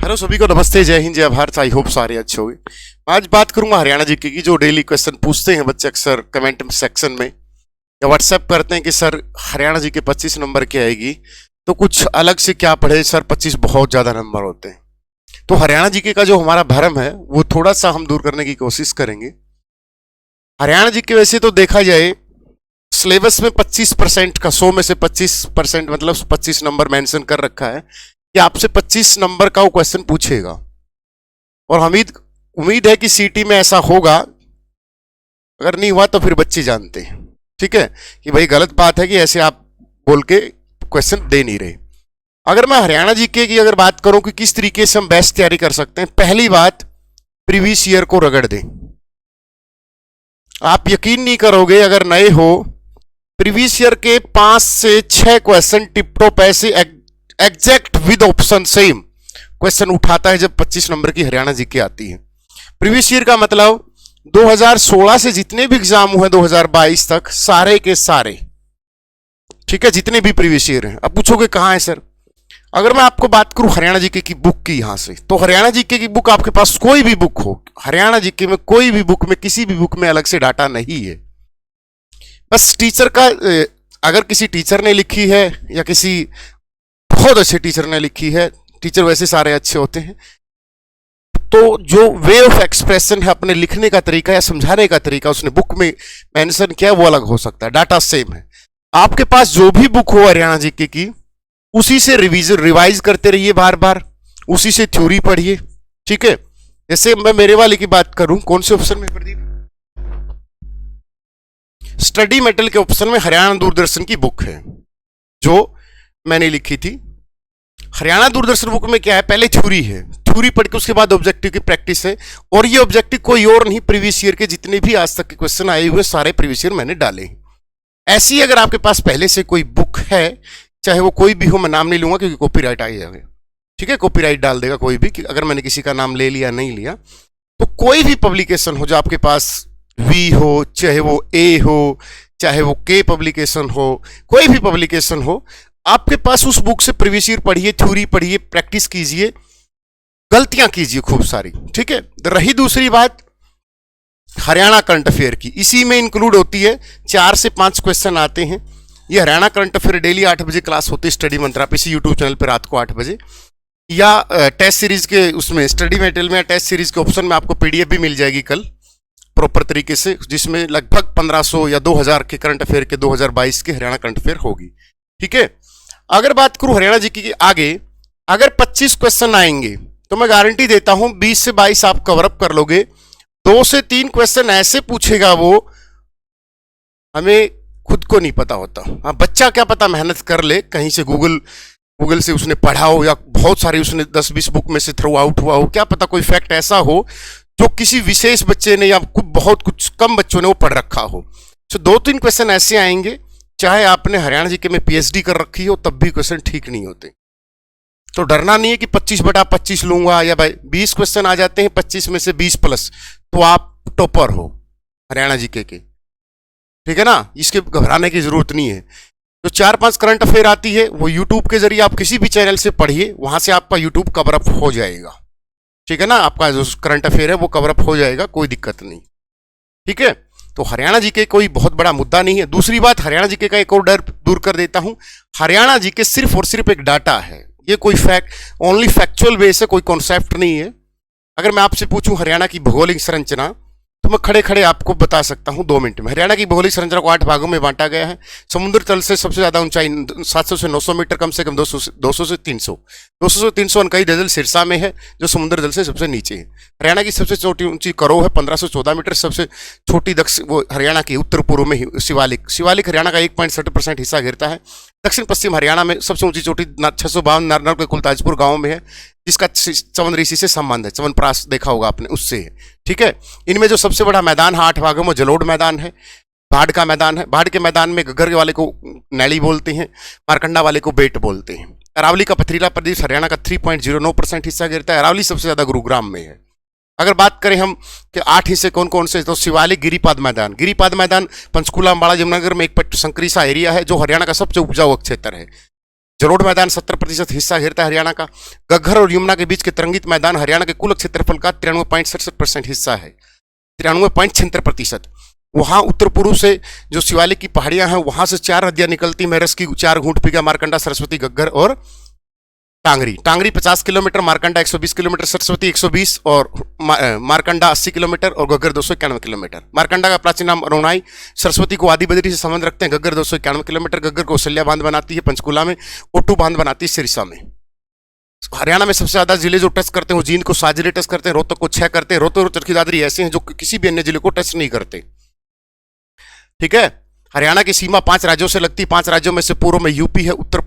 Hello सभी को नमस्ते, जय हिंद, जय भारत। आई होप सारे अच्छे होंगे। आज बात करूंगा हरियाणा जीके की। जो डेली क्वेश्चन पूछते हैं बच्चे अक्सर कमेंट सेक्शन में या व्हाट्सएप करते हैं कि सर हरियाणा जी के 25 नंबर की आएगी तो कुछ अलग से क्या पढ़े सर, 25 बहुत ज्यादा नंबर होते हैं। तो हरियाणा जीके का जो हमारा भ्रम है वो थोड़ा सा हम दूर करने की कोशिश करेंगे। हरियाणा जीके वैसे तो देखा जाए सिलेबस में 25% का 100 में से 25% मतलब 25 नंबर मेंशन कर रखा है कि आपसे 25 नंबर का वो क्वेश्चन पूछेगा। और उम्मीद है कि सीटी में ऐसा होगा। अगर नहीं हुआ तो फिर बच्चे जानते हैं, ठीक है, कि भाई गलत बात है कि ऐसे आप बोल के क्वेश्चन दे नहीं रहे। अगर मैं हरियाणा जीके की अगर बात करूं कि किस तरीके से हम बेस्ट तैयारी कर सकते हैं, पहली बात प्रीवियस ईयर को रगड़ दें। आप यकीन नहीं करोगे, अगर नए हो, प्रीवियस ईयर के 5 से 6 क्वेश्चन टिप-टॉप ऐसे exact with option same question उठाता है जब 25 नंबर की हरियाणा जीके आती है। प्रीवियस ईयर का मतलब 2016 से जितने भी एग्जाम हुए 2022 तक सारे के सारे, ठीक है, जितने भी प्रीवियस ईयर हैं। अब पूछोगे कहां है सर? अगर मैं आपको बात करूं हरियाणा जीके की बुक की, यहां से, तो हरियाणा जीके की बुक आपके पास कोई भी बुक हो, हरियाणा जीके में कोई भी बुक में किसी भी बुक में अलग से डाटा नहीं है। बस टीचर का, अगर किसी टीचर ने लिखी है या किसी बहुत अच्छे टीचर ने लिखी है, टीचर वैसे सारे अच्छे होते हैं, तो जो वे ऑफ एक्सप्रेशन है, अपने लिखने का तरीका या समझाने का तरीका उसने बुक में मेंशन किया है वो अलग हो सकता है, डाटा सेम है। आपके पास जो भी बुक हो हरियाणा जीके की, उसी से रिवाइज करते रहिए, बार बार उसी से थ्योरी पढ़िए, ठीक है। जैसे मैं मेरे वाले की बात करूं, कौन से ऑप्शन में प्रदीप? स्टडी मेटल के ऑप्शन में हरियाणा दूरदर्शन की बुक है जो मैंने लिखी थी। हरियाणा दूरदर्शन बुक में क्या है, पहले थ्योरी है, थ्योरी पढ़ के उसके बाद ऑब्जेक्टिव की प्रैक्टिस है। और ये ऑब्जेक्टिव कोई और नहीं, प्रीवियस ईयर के जितने भी आज तक के क्वेश्चन आए हुए सारे प्रीवियस ईयर मैंने डाले हैं। ऐसी अगर आपके पास पहले से कोई बुक है, चाहे वो कोई भी हो, मैं नाम नहीं लूंगा क्योंकि कॉपीराइट आ जाएगा, ठीक है, कॉपीराइट डाल देगा कोई भी, कि अगर मैंने किसी का नाम ले लिया नहीं लिया। तो कोई भी पब्लिकेशन हो जो आपके पास वी हो, चाहे वो ए हो, चाहे वो के पब्लिकेशन हो, कोई भी पब्लिकेशन हो, आपके पास उस बुक से प्रीवियस ईयर पढ़िए, थ्योरी पढ़िए, प्रैक्टिस कीजिए, गलतियां कीजिए खूब सारी, ठीक है। रही दूसरी बात हरियाणा करंट अफेयर की, इसी में इंक्लूड होती है 4 से 5 क्वेश्चन आते हैं। ये हरियाणा करंट अफेयर डेली 8 बजे क्लास होती है स्टडी मंत्रा पे, इसी यूट्यूब चैनल पर रात को 8 बजे, या टेस्ट सीरीज के उसमें स्टडी मेटेरियल में टेस्ट सीरीज के ऑप्शन में आपको पीडीएफ भी मिल जाएगी कल प्रॉपर तरीके से, जिसमें लगभग 1500 या 2000 के करंट अफेयर के 2022 के हरियाणा करंट अफेयर होगी, ठीक है। अगर बात करूं हरियाणा जीके की आगे, अगर 25 क्वेश्चन आएंगे तो मैं गारंटी देता हूं 20 से 22 आप कवर अप कर लोगे। 2 से 3 क्वेश्चन ऐसे पूछेगा वो, हमें खुद को नहीं पता होता। हाँ, बच्चा क्या पता मेहनत कर ले, कहीं से गूगल से उसने पढ़ा हो, या बहुत सारी उसने 10-20 बुक में से थ्रो आउट हुआ हो, क्या पता कोई फैक्ट ऐसा हो जो किसी विशेष बच्चे ने या बहुत कुछ कम बच्चों ने वो पढ़ रखा हो। तो 2-3 क्वेश्चन ऐसे आएंगे, चाहे आपने हरियाणा जीके में पीएचडी कर रखी हो तब भी क्वेश्चन ठीक नहीं होते। तो डरना नहीं है कि 25/25 लूंगा, या भाई 20 क्वेश्चन आ जाते हैं 25 में से 20 प्लस, तो आप टॉपर हो हरियाणा जीके के, ठीक है ना, इसके घबराने की जरूरत नहीं है। तो 4-5 करंट अफेयर आती है, वो यूट्यूब के जरिए आप किसी भी चैनल से पढ़िए, वहां से आपका यूट्यूब कवर अप हो जाएगा, ठीक है ना, आपका जो करंट अफेयर है वो कवर अप हो जाएगा, कोई दिक्कत नहीं, ठीक है। तो हरियाणा जीके कोई बहुत बड़ा मुद्दा नहीं है। दूसरी बात, हरियाणा जीके का एक और डर दूर कर देता हूं, हरियाणा जीके सिर्फ और सिर्फ एक डाटा है, ये कोई फैक्ट, ओनली फैक्चुअल बेस है, कोई कॉन्सेप्ट नहीं है। अगर मैं आपसे पूछूं हरियाणा की भौगोलिक संरचना, तो मैं खड़े खड़े आपको बता सकता हूं 2 मिनट में। हरियाणा की भौगोलिक संरचना को 8 भागों में बांटा गया है। समुद्र तल से सबसे ज्यादा ऊंचाई 700 से 900 मीटर, कम से कम 200 से 300 अनकई दलदल सिरसा में है जो समुद्र तल से सबसे नीचे है। हरियाणा की सबसे छोटी ऊंची करो है 1514 मीटर, सबसे छोटी वो हरियाणा की उत्तर पूर्व में शिवालिक हरियाणा का 1.60% हिस्सा घेरता है। दक्षिण पश्चिम हरियाणा में सबसे ऊंची चोटी 652 नारनौल के कुलताजपुर गांव में है, जिसका चवन ऋषि से संबंध है, चवनप्राश देखा होगा आपने, उससे है, ठीक है। इनमें जो सबसे बड़ा मैदान है 8 भागों में, जलोढ़ मैदान है, भाड़ का मैदान है। भाड़ के मैदान में गग्गर वाले को नैली बोलते हैं, मारकंडा वाले को बेट बोलते हैं। अरावली का पथरीला प्रदेश हरियाणा का 3.09% हिस्सा घेरता है। अरावली सबसे ज्यादा गुरुग्राम में है। अगर बात करें हम कि 8 हिस्से कौन कौन से, तो शिवालिक गिरिपाद मैदान पंचकूला, अम्बाड़ा, जमुनानगर में एक संकरी सा एरिया है जो हरियाणा का सबसे उपजाऊ क्षेत्र है। जलोढ़ मैदान 70% हिस्सा घेरता है हरियाणा का। घग्गर और यमुना के बीच के तरंगित मैदान हरियाणा के कुल क्षेत्रफल का 93.67% हिस्सा है, 93.76%। वहां उत्तर पूर्व से जो शिवालिक की पहाड़ियां हैं वहां से 4 नदियां निकलती, मैरस की 4 घूंट पीगा, मारकंडा, सरस्वती, घग्गर और टांगरी। टांगरी 50 किलोमीटर, मारकंडा 120 किलोमीटर, सरस्वती 120 और मारकंडा 80 किलोमीटर और घग्गर 291 किलोमीटर। मारकंडा का प्राचीन नाम अरुणाई, सरस्वती को आदि बद्री से संबंध रखते हैं। घग्गर 291 किलोमीटर, घग्गर को कौशल्या बांध बनाती है पंचकुला में, ओटू बांध बनाती है सिरसा में। हरियाणा में सबसे ज्यादा जिले जो टच करते हैं वो जींद को 7 जिले टच करते हैं, रोहतक को 6 करते हैं। रोहतक और चरखी दादरी ऐसे हैं जो किसी भी अन्य जिले को टच नहीं करते। ठीक है, हरियाणा की सीमा 5 राज्यों से लगती है। 5 राज्यों में से पूर्व में यूपी है, उत्तर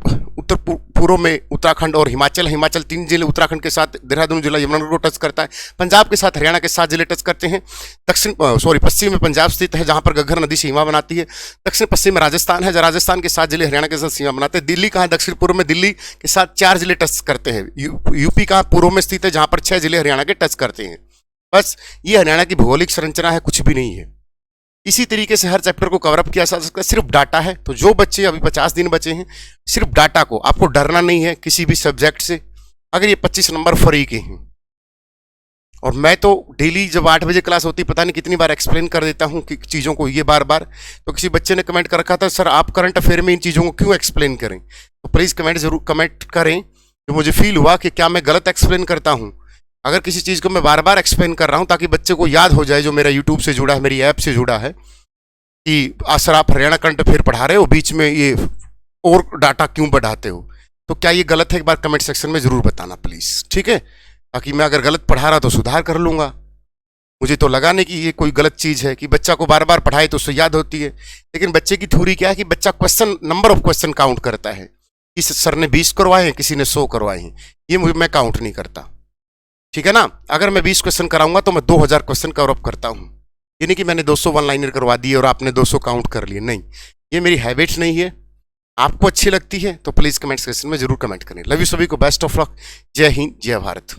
पूर्व में उत्तराखंड और हिमाचल। हिमाचल 3 जिले उत्तराखंड के साथ देहरादून जिला यमुनानगर को टच करता है। पंजाब के साथ हरियाणा के 7 जिले टच करते हैं। पश्चिम में पंजाब स्थित है जहां पर घग्गर नदी सीमा बनाती है। दक्षिण पश्चिम में राजस्थान है, राजस्थान के 7 जिले हरियाणा के साथ सीमा बनाते हैं। दिल्ली कहाँ, दक्षिण पूर्व में दिल्ली के साथ 4 जिले टच करते हैं। यूपी कहाँ, पूर्व में स्थित है जहां पर 6 जिले हरियाणा के टच करते हैं। बस ये हरियाणा की भौगोलिक संरचना है, कुछ भी नहीं है। इसी तरीके से हर चैप्टर को कवरअप किया जा सकता है। सिर्फ डाटा है, तो जो बच्चे अभी 50 दिन बचे हैं, सिर्फ डाटा को, आपको डरना नहीं है किसी भी सब्जेक्ट से। अगर ये 25 नंबर फ्री के हैं, और मैं तो डेली जब 8 बजे क्लास होती पता नहीं कितनी बार एक्सप्लेन कर देता हूं कि चीज़ों को ये बार। तो किसी बच्चे ने कमेंट कर रखा था, सर आप करंट अफेयर में इन चीज़ों को क्यों एक्सप्लेन करें। तो प्लीज़ जरूर कमेंट करें, तो मुझे फील हुआ कि क्या मैं गलत एक्सप्लेन करता हूँ। अगर किसी चीज़ को मैं बार एक्सप्लेन कर रहा हूं ताकि बच्चे को याद हो जाए, जो मेरा यूट्यूब से जुड़ा है, मेरी ऐप से जुड़ा है, कि सर आप हरियाणा करंट अफेयर पढ़ा रहे हो, बीच में ये और डाटा क्यों बढ़ाते हो। तो क्या ये गलत है, एक बार कमेंट सेक्शन में जरूर बताना प्लीज़, ठीक है, ताकि मैं अगर गलत पढ़ा रहा तो सुधार कर लूँगा। मुझे तो लगा नहीं कि ये कोई गलत चीज़ है कि बच्चा को बार पढ़ाए तो उससे याद होती है। लेकिन बच्चे की थ्योरी क्या है कि बच्चा नंबर ऑफ क्वेश्चन काउंट करता है। इस सर ने 20 करवाए हैं, किसी ने 100 करवाए हैं, ये मैं काउंट नहीं करता। ठीक है ना, अगर मैं 20 क्वेश्चन कराऊंगा तो मैं 2000 क्वेश्चन कवर अप करता हूं। ये नहीं कि मैंने 200 वन लाइनर करवा दिए और आपने 200 काउंट कर लिए, नहीं, ये मेरी हैबिट नहीं है। आपको अच्छी लगती है तो प्लीज कमेंट सेक्शन में जरूर कमेंट करें। लव यू सभी को, बेस्ट ऑफ लक, जय हिंद, जय भारत।